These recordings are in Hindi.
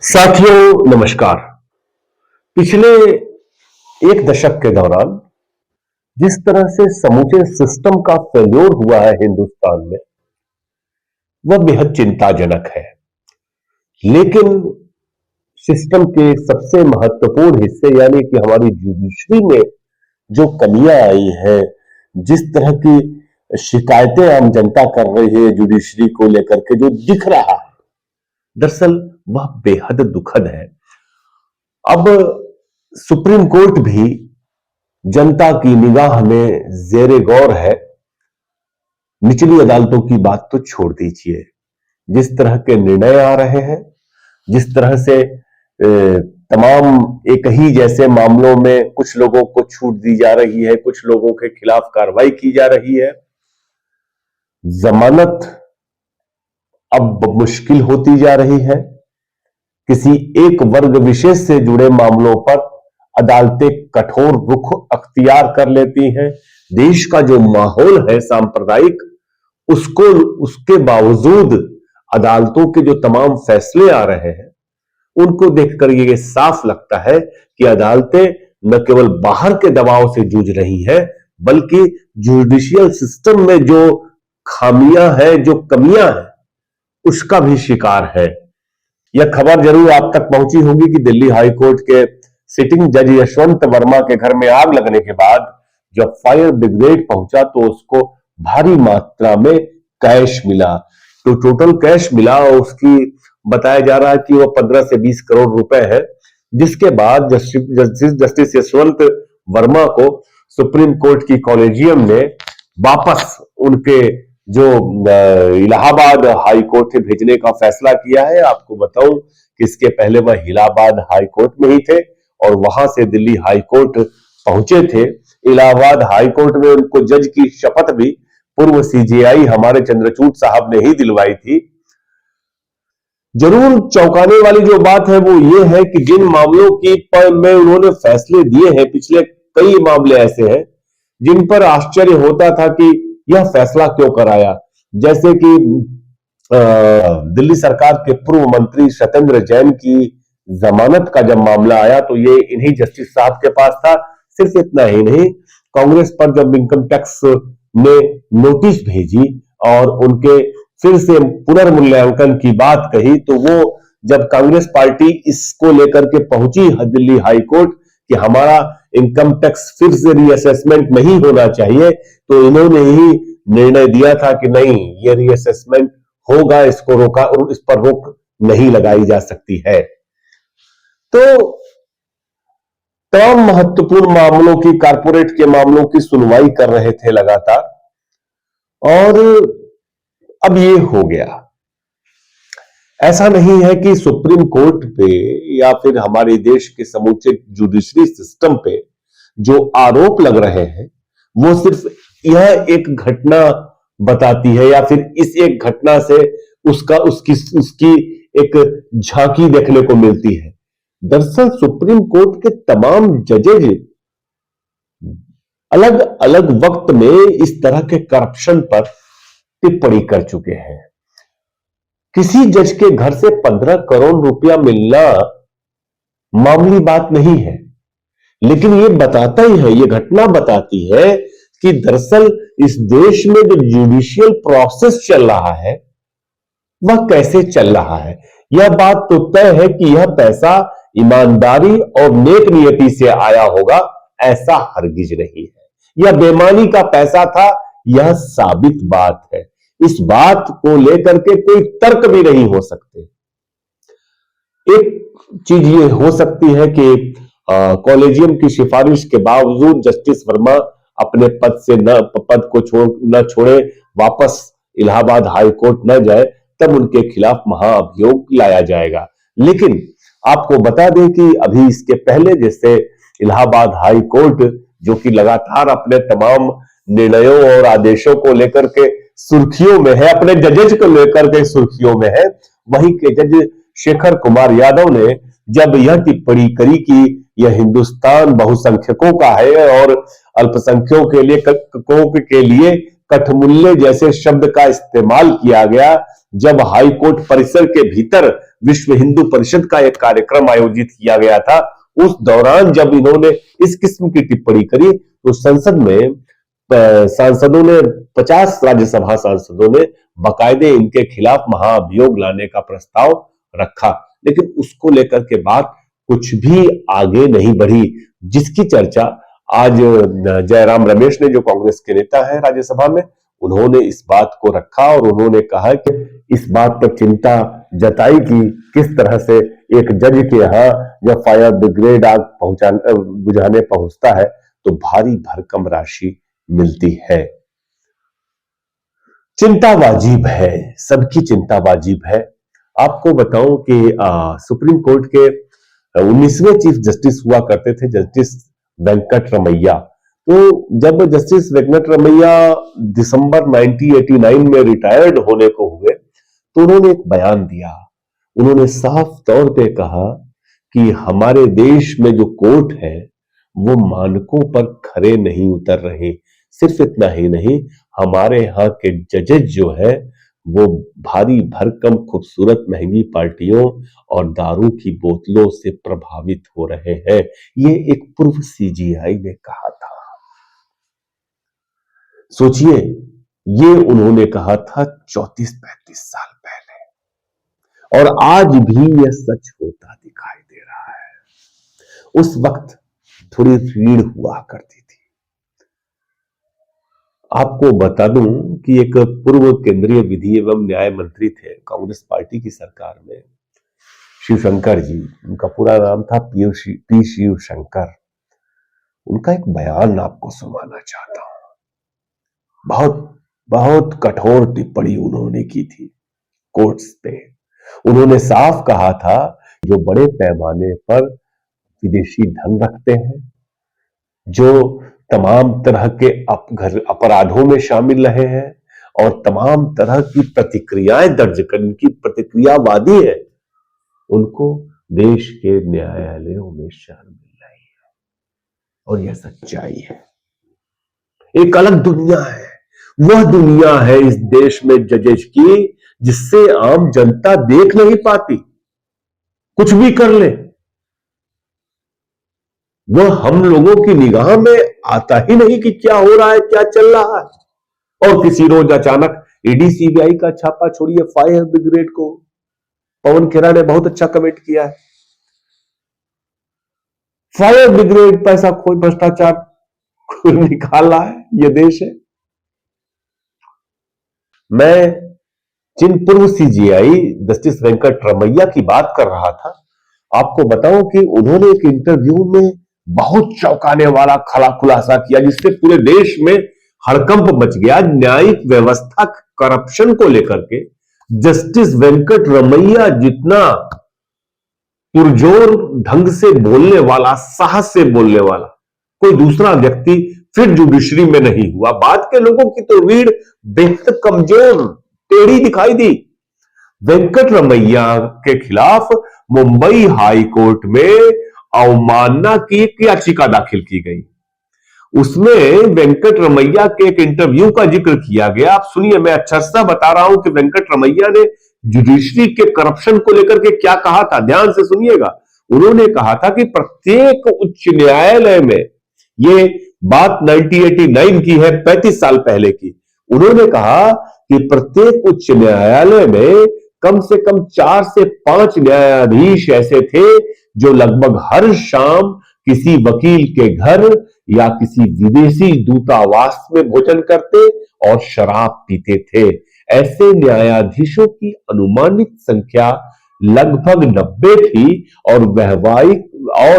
साथियों नमस्कार। पिछले एक दशक के दौरान जिस तरह से समूचे सिस्टम का फेल्योर हुआ है हिंदुस्तान में, वह बेहद चिंताजनक है। लेकिन सिस्टम के सबसे महत्वपूर्ण हिस्से यानी कि हमारी जुडिशरी में जो कमियां आई हैं, जिस तरह की शिकायतें आम जनता कर रही है जुडिशरी को लेकर के जो दिख रहा है, दरअसल वह बेहद दुखद है। अब सुप्रीम कोर्ट भी जनता की निगाह में जेरे गौर है। निचली अदालतों की बात तो छोड़ दीजिए, जिस तरह के निर्णय आ रहे हैं, जिस तरह से तमाम एक ही जैसे मामलों में कुछ लोगों को छूट दी जा रही है, कुछ लोगों के खिलाफ कार्रवाई की जा रही है। जमानत अब मुश्किल होती जा रही है। किसी एक वर्ग विशेष से जुड़े मामलों पर अदालतें कठोर रुख अख्तियार कर लेती हैं। देश का जो माहौल है सांप्रदायिक, उसके बावजूद अदालतों के जो तमाम फैसले आ रहे हैं, उनको देखकर ये साफ लगता है कि अदालतें न केवल बाहर के दबाव से जूझ रही हैं, बल्कि जुडिशियल सिस्टम में जो खामियां हैं, जो कमियां हैं, उसका भी शिकार है। यह खबर जरूर आप तक पहुंची होगी कि दिल्ली हाई कोर्ट के सिटिंग जज यशवंत वर्मा के घर में आग लगने के बाद जब फायर ब्रिगेड पहुंचा तो उसको भारी मात्रा में कैश मिला। तो टोटल कैश मिला और उसकी बताया जा रहा है कि वह 15 से 20 करोड़ रुपए है। जिसके बाद जस्टिस यशवंत वर्मा को सुप्रीम कोर्ट की कॉलेजियम ने वापस उनके जो इलाहाबाद हाई कोर्ट से भेजने का फैसला किया है। आपको बताऊं कि इसके पहले वह इलाहाबाद हाई कोर्ट में ही थे और वहां से दिल्ली हाई कोर्ट पहुंचे थे। इलाहाबाद हाई कोर्ट में उनको जज की शपथ भी पूर्व सीजेआई हमारे चंद्रचूड़ साहब ने ही दिलवाई थी। जरूर चौंकाने वाली जो बात है वो ये है कि जिन मामलों की में उन्होंने फैसले दिए हैं, पिछले कई मामले ऐसे हैं जिन पर आश्चर्य होता था कि यह फैसला क्यों कराया। जैसे कि दिल्ली सरकार के पूर्व मंत्री सत्येंद्र जैन की जमानत का जब मामला आया तो ये इन्हीं जस्टिस साहब के पास था। सिर्फ इतना ही नहीं, कांग्रेस पर जब इनकम टैक्स ने नोटिस भेजी और उनके फिर से पुनर्मूल्यांकन की बात कही, तो वो जब कांग्रेस पार्टी इसको लेकर के पहुंची दिल्ली हाई कोर्ट कि हमारा इनकम टैक्स फिर से रीअसेसमेंट नहीं होना चाहिए, तो इन्होंने ही निर्णय दिया था कि नहीं, ये रीअसेसमेंट होगा, इसको रोका और इस पर रोक नहीं लगाई जा सकती है। तो तमाम महत्वपूर्ण मामलों की, कारपोरेट के मामलों की सुनवाई कर रहे थे लगातार, और अब ये हो गया। ऐसा नहीं है कि सुप्रीम कोर्ट पे या फिर हमारे देश के समूचे जुडिशरी सिस्टम पे जो आरोप लग रहे हैं वो सिर्फ यह एक घटना बताती है या फिर इस एक घटना से उसकी एक झांकी देखने को मिलती है। दरअसल सुप्रीम कोर्ट के तमाम जजेज अलग अलग वक्त में इस तरह के करप्शन पर टिप्पणी कर चुके हैं। किसी जज के घर से 15 करोड़ रुपया मिलना मामूली बात नहीं है, लेकिन ये बताता ही है, ये घटना बताती है कि दरअसल इस देश में जो जुडिशियल प्रोसेस चल रहा है वह कैसे चल रहा है। यह बात तो तय है कि यह पैसा ईमानदारी और नेक नियति से आया होगा, ऐसा हरगिज नहीं है। यह बेईमानी का पैसा था, यह साबित बात है। इस बात को लेकर के कोई तर्क भी नहीं हो सकते। एक चीज ये हो सकती है कि कॉलेजियम की सिफारिश के बावजूद जस्टिस वर्मा अपने पद को न छोड़े, वापस इलाहाबाद हाई कोर्ट न जाए, तब उनके खिलाफ महाअभियोग लाया जाएगा। लेकिन आपको बता दें कि अभी इसके पहले जैसे इलाहाबाद हाई कोर्ट जो कि लगातार अपने तमाम निर्णयों और आदेशों को लेकर के सुर्खियों में है, अपने जजेज को लेकर के सुर्खियों में है, वहीं के जज शेखर कुमार यादव ने जब यह टिप्पणी करी कि यह हिंदुस्तान बहुसंख्यकों का है और अल्पसंख्यकों के लिए कठमुल्ले जैसे शब्द का इस्तेमाल किया गया, जब हाई कोर्ट परिसर के भीतर विश्व हिंदू परिषद का एक कार्यक्रम आयोजित किया गया था। उस दौरान जब इन्होंने इस किस्म की टिप्पणी करी तो संसद में सांसदों ने 50 राज्यसभा सांसदों ने बाकायदे इनके खिलाफ महाभियोग लाने का प्रस्ताव रखा, लेकिन उसको लेकर के बात कुछ भी आगे नहीं बढ़ी, जिसकी चर्चा आज जयराम रमेश ने, जो कांग्रेस के नेता है राज्यसभा में, उन्होंने इस बात को रखा और उन्होंने कहा कि इस बात पर चिंता जताई कि किस तरह से एक जज के यहाँ जब फायर ब्रिगेड आग बुझाने पहुंचता है तो भारी भरकम राशि मिलती है। चिंता वाजिब है, सबकी चिंता वाजिब है। आपको बताऊं कि सुप्रीम कोर्ट के 19वें चीफ जस्टिस हुआ करते थे जस्टिस वेंकट रमैया। तो जब जस्टिस वेंकट रमैया दिसंबर 1989 में रिटायर्ड होने को हुए तो उन्होंने एक बयान दिया। उन्होंने साफ तौर पे कहा कि हमारे देश में जो कोर्ट है वो मानकों पर खरे नहीं उतर रहे। सिर्फ इतना ही नहीं, हमारे यहाँ के जजेज जो है वो भारी भरकम खूबसूरत महंगी पार्टियों और दारू की बोतलों से प्रभावित हो रहे हैं। ये एक पूर्व सीजीआई ने कहा था। सोचिए, ये उन्होंने कहा था 34-35 साल पहले, और आज भी यह सच होता दिखाई दे रहा है। उस वक्त थोड़ी रीढ़ हुआ करती थी। आपको बता दूं कि एक पूर्व केंद्रीय विधि एवं न्याय मंत्री थे कांग्रेस पार्टी की सरकार में, शिवशंकर जी, उनका पूरा नाम था पी शिवशंकर। उनका एक बयान आपको सुनाना चाहता हूं। बहुत बहुत कठोर टिप्पणी उन्होंने की थी कोर्ट्स पे। उन्होंने साफ कहा था जो बड़े पैमाने पर विदेशी धन रखते हैं, जो तमाम तरह के अपराधों में शामिल रहे हैं और तमाम तरह की प्रतिक्रियाएं दर्ज कर, इनकी प्रतिक्रियावादी है, उनको देश के न्यायालयों में शरण मिल रही है। और यह सच्चाई है। एक अलग दुनिया है, वह दुनिया है इस देश में जजेज की जिससे आम जनता देख नहीं पाती। कुछ भी कर ले वह हम लोगों की निगाह में आता ही नहीं कि क्या हो रहा है, क्या चल रहा है। और किसी रोज अचानक ईडी सीबीआई का छापा छोड़िए फायर ब्रिगेड को। पवन खेरा ने बहुत अच्छा कमेंट किया है। फायर ब्रिगेड पैसा खोई भ्रष्टाचार निकाल रहा है, यह देश है। मैं जिन पूर्व सीजीआई जस्टिस वेंकट रमैया की बात कर रहा था, आपको बताऊं कि उन्होंने एक इंटरव्यू में बहुत चौंकाने वाला खुलासा किया जिससे पूरे देश में हड़कंप मच गया। न्यायिक व्यवस्था करप्शन को लेकर के जस्टिस वेंकट रमैया जितना पुरजोर ढंग से बोलने वाला, साहस से बोलने वाला कोई दूसरा व्यक्ति फिर जुडिशरी में नहीं हुआ। बाद के लोगों की तो रीढ़ बेहद कमजोर, टेढ़ी दिखाई दी। वेंकट रमैया के खिलाफ मुंबई हाई कोर्ट में अवमानना की एक याचिका दाखिल की गई। उसमें वेंकट रमैया के एक इंटरव्यू का जिक्र किया गया। आप सुनिए, मैं अच्छा सा बता रहा हूं कि वेंकट रमैया ने जुडिशरी के करप्शन को लेकर के क्या कहा था, ध्यान से सुनिएगा। उन्होंने कहा था कि प्रत्येक उच्च न्यायालय में, ये बात 1989 की है, 35 साल पहले की। उन्होंने कहा कि प्रत्येक उच्च न्यायालय में कम से कम 4 से 5 न्यायाधीश ऐसे थे जो लगभग हर शाम किसी वकील के घर या किसी विदेशी दूतावास में भोजन करते और शराब पीते थे। ऐसे न्यायाधीशों की अनुमानित संख्या लगभग 90 थी और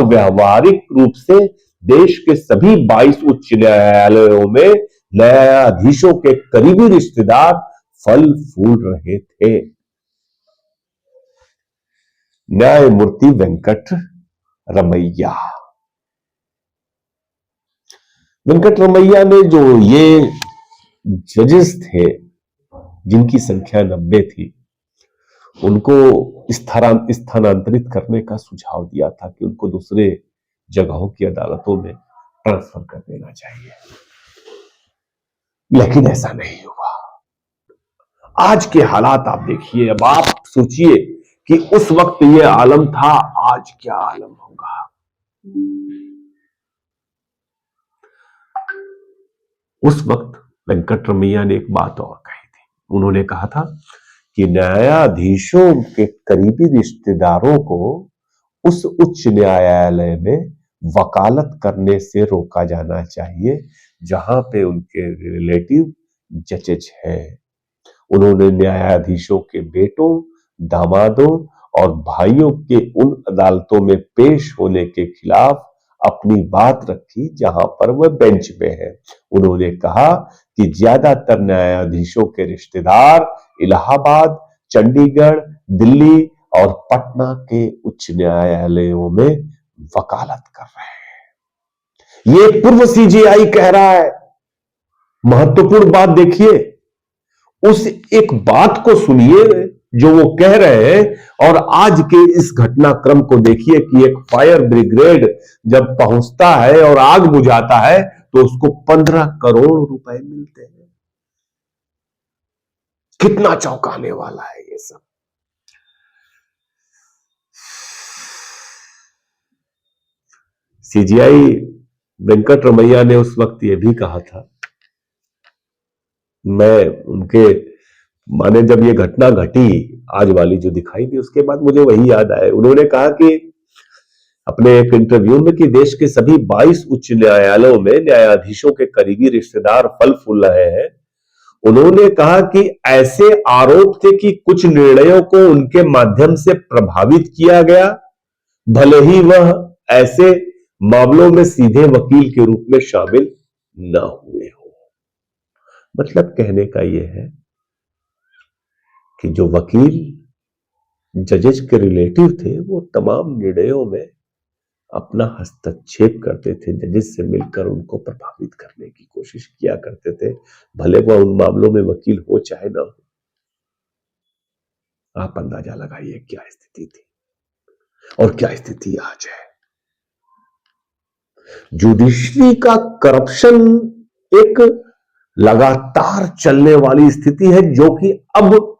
व्यवहारिक रूप से देश के सभी 22 उच्च न्यायालयों में न्यायाधीशों के करीबी रिश्तेदार फल फूल रहे थे। न्यायमूर्ति वेंकट रमैया ने जो ये जजेस थे जिनकी संख्या 90 थी, उनको स्थानांतरित करने का सुझाव दिया था कि उनको दूसरे जगहों की अदालतों में ट्रांसफर कर देना चाहिए, लेकिन ऐसा नहीं हुआ। आज के हालात आप देखिए। अब आप सोचिए कि उस वक्त ये आलम था, आज क्या आलम होगा। उस वक्त वेंकटरमैया ने एक बात और कही थी। उन्होंने कहा था कि न्यायाधीशों के करीबी रिश्तेदारों को उस उच्च न्यायालय में वकालत करने से रोका जाना चाहिए जहां पे उनके रिलेटिव जजेज हैं। उन्होंने न्यायाधीशों के बेटों, दामादों और भाइयों के उन अदालतों में पेश होने के खिलाफ अपनी बात रखी जहां पर वह बेंच पे है। उन्होंने कहा कि ज्यादातर न्यायाधीशों के रिश्तेदार इलाहाबाद, चंडीगढ़, दिल्ली और पटना के उच्च न्यायालयों में वकालत कर रहे हैं। ये पूर्व सीजेआई कह रहा है। महत्वपूर्ण बात देखिए, उस एक बात को सुनिए जो वो कह रहे हैं, और आज के इस घटनाक्रम को देखिए कि एक फायर ब्रिगेड जब पहुंचता है और आग बुझाता है तो उसको 15 करोड़ रुपए मिलते हैं। कितना चौंकाने वाला है ये सब। सीजीआई वेंकटरमैया ने उस वक्त ये भी कहा था, मैं उनके माने जब ये घटना घटी आज वाली जो दिखाई दी, उसके बाद मुझे वही याद आया। उन्होंने कहा कि अपने एक इंटरव्यू में कि देश के सभी 22 उच्च न्यायालयों में न्यायाधीशों के करीबी रिश्तेदार फल फूल रहे हैं। उन्होंने कहा कि ऐसे आरोप थे कि कुछ निर्णयों को उनके माध्यम से प्रभावित किया गया, भले ही वह ऐसे मामलों में सीधे वकील के रूप में शामिल न हुए हो। मतलब कहने का यह है कि जो वकील जजेस के रिलेटिव थे वो तमाम निर्णयों में अपना हस्तक्षेप करते थे, जजेस से मिलकर उनको प्रभावित करने की कोशिश किया करते थे, भले वह उन मामलों में वकील हो चाहे ना हो। आप अंदाजा लगाइए क्या स्थिति थी और क्या स्थिति आज है। जुडिशरी का करप्शन एक लगातार चलने वाली स्थिति है जो कि अब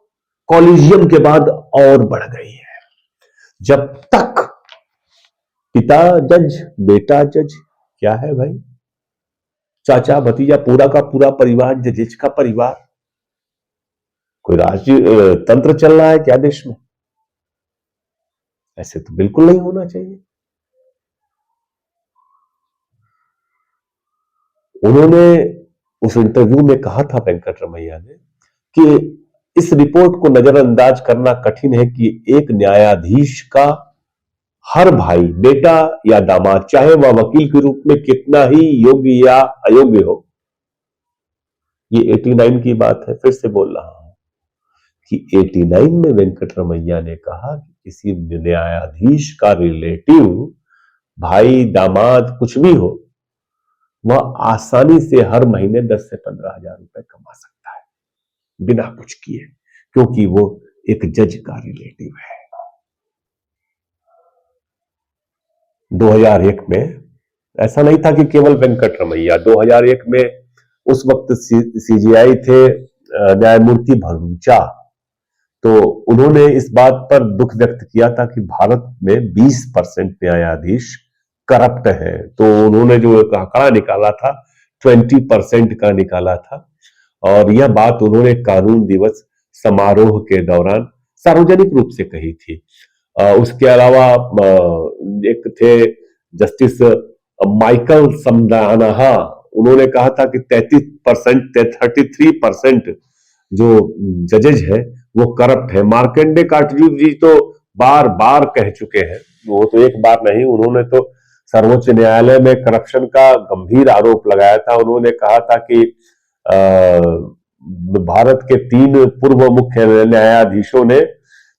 कॉलेजियम के बाद और बढ़ गई है। जब तक पिता जज, बेटा जज, क्या है भाई, चाचा भतीजा, पूरा का पूरा परिवार जजेज का परिवार, कोई राष्ट्रीय तंत्र चल रहा है क्या देश में? ऐसे तो बिल्कुल नहीं होना चाहिए। उन्होंने उस इंटरव्यू में कहा था वेंकटरमैया ने कि इस रिपोर्ट को नजरअंदाज करना कठिन है कि एक न्यायाधीश का हर भाई, बेटा या दामाद, चाहे वह वकील के रूप में कितना ही योग्य या अयोग्य हो, ये 89 की बात है, फिर से बोल रहा हूं कि 89 में वेंकटरमैया ने कहा कि किसी न्यायाधीश का रिलेटिव, भाई, दामाद, कुछ भी हो, वह आसानी से हर महीने 10 से 15 हजार रुपए कमा सकता है बिना कुछ किए, क्योंकि वो एक जज का रिलेटिव है। 2001 में ऐसा नहीं था कि केवल वेंकटरमैया, 2001 में उस वक्त सीजीआई थे न्यायमूर्ति भरूचा, तो उन्होंने इस बात पर दुख व्यक्त किया था कि भारत में 20% न्यायाधीश करप्ट है। तो उन्होंने जो एक आंकड़ा निकाला था 20% का निकाला था, और यह बात उन्होंने कानून दिवस समारोह के दौरान सार्वजनिक रूप से कही थी। उसके अलावा एक थे जस्टिस माइकल समदानाहा, उन्होंने कहा था कि 33% जो जजेज है वो करप्ट है। मार्कंडे काटजू जी तो बार बार कह चुके हैं, वो तो एक बार नहीं, उन्होंने तो सर्वोच्च न्यायालय में करप्शन का गंभीर आरोप लगाया था। उन्होंने कहा था कि भारत के 3 पूर्व मुख्य न्यायाधीशों ने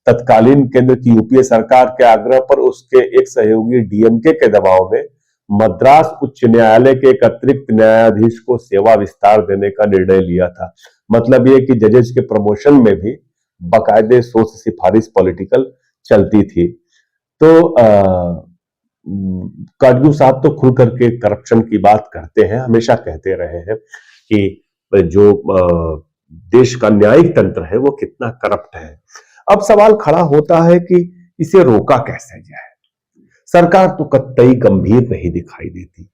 तत्कालीन केंद्र की यूपीए सरकार के आग्रह पर उसके एक सहयोगी डीएमके के दबाव में मद्रास उच्च न्यायालय के एक अतिरिक्त न्यायाधीश को सेवा विस्तार देने का निर्णय लिया था। मतलब यह कि जजेस के प्रमोशन में भी बाकायदे सोच सिफारिश पॉलिटिकल चलती थी। तो काटजू साहब तो खुल करके करप्शन की बात करते हैं, हमेशा कहते रहे हैं कि जो देश का न्यायिक तंत्र है वो कितना करप्ट है। अब सवाल खड़ा होता है कि इसे रोका कैसे जाए। सरकार तो कतई गंभीर नहीं दिखाई देती।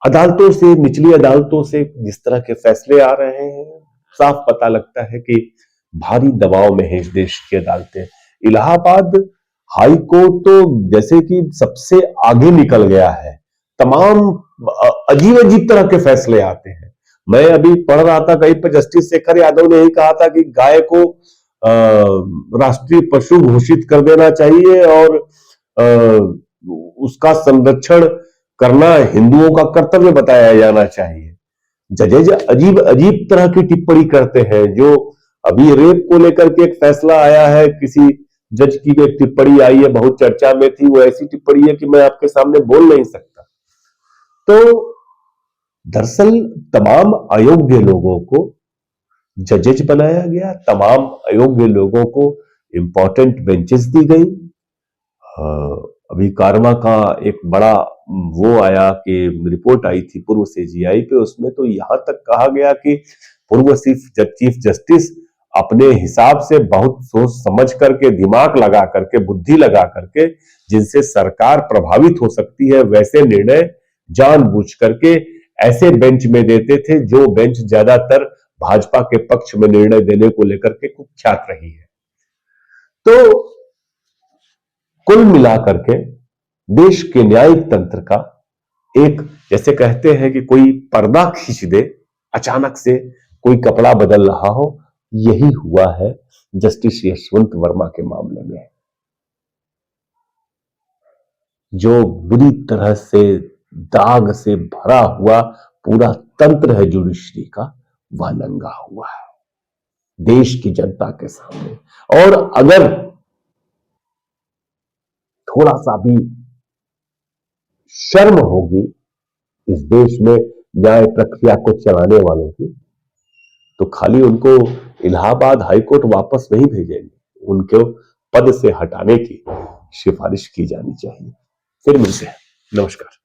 अदालतों से, निचली अदालतों से जिस तरह के फैसले आ रहे हैं, साफ पता लगता है कि भारी दबाव में है इस देश की अदालतें। इलाहाबाद हाई कोर्ट तो जैसे कि सबसे आगे निकल गया है। तमाम अजीब अजीब तरह के फैसले आते हैं। मैं अभी पढ़ रहा था कहीं पर, जस्टिस शेखर यादव ने ही कहा था कि गाय को राष्ट्रीय पशु घोषित कर देना चाहिए और उसका संरक्षण करना हिंदुओं का कर्तव्य बताया जाना चाहिए। जजेज अजीब अजीब तरह की टिप्पणी करते हैं। जो अभी रेप को लेकर के एक फैसला आया है, किसी जज की एक टिप्पणी आई है, बहुत चर्चा में थी, वो ऐसी टिप्पणी है कि मैं आपके सामने बोल नहीं सकता। तो दरअसल तमाम अयोग्य लोगों को जजेज बनाया गया, तमाम अयोग्य लोगों को इंपॉर्टेंट बेंचेस दी गई। अभी कारमा का एक बड़ा वो आया कि रिपोर्ट आई थी पूर्व सीजीआई पे, उसमें तो यहां तक कहा गया कि पूर्व चीफ जस्टिस अपने हिसाब से बहुत सोच समझ करके, दिमाग लगा करके, बुद्धि लगा करके, जिनसे सरकार प्रभावित हो सकती है, वैसे निर्णय जानबूझ करके ऐसे बेंच में देते थे जो बेंच ज्यादातर भाजपा के पक्ष में निर्णय देने को लेकर के कुख्यात रही है। तो कुल मिलाकर के देश के न्यायिक तंत्र का एक, जैसे कहते हैं कि कोई पर्दा खींच दे, अचानक से कोई कपड़ा बदल रहा हो, यही हुआ है जस्टिस यशवंत वर्मा के मामले में। जो बुरी तरह से दाग से भरा हुआ पूरा तंत्र है जुडिशरी का, वह नंगा हुआ है देश की जनता के सामने। और अगर थोड़ा सा भी शर्म होगी इस देश में न्याय प्रक्रिया को चलाने वालों की, तो खाली उनको इलाहाबाद हाईकोर्ट वापस नहीं भेजेंगे, उनको पद से हटाने की सिफारिश की जानी चाहिए। फिर मिलते हैं। नमस्कार।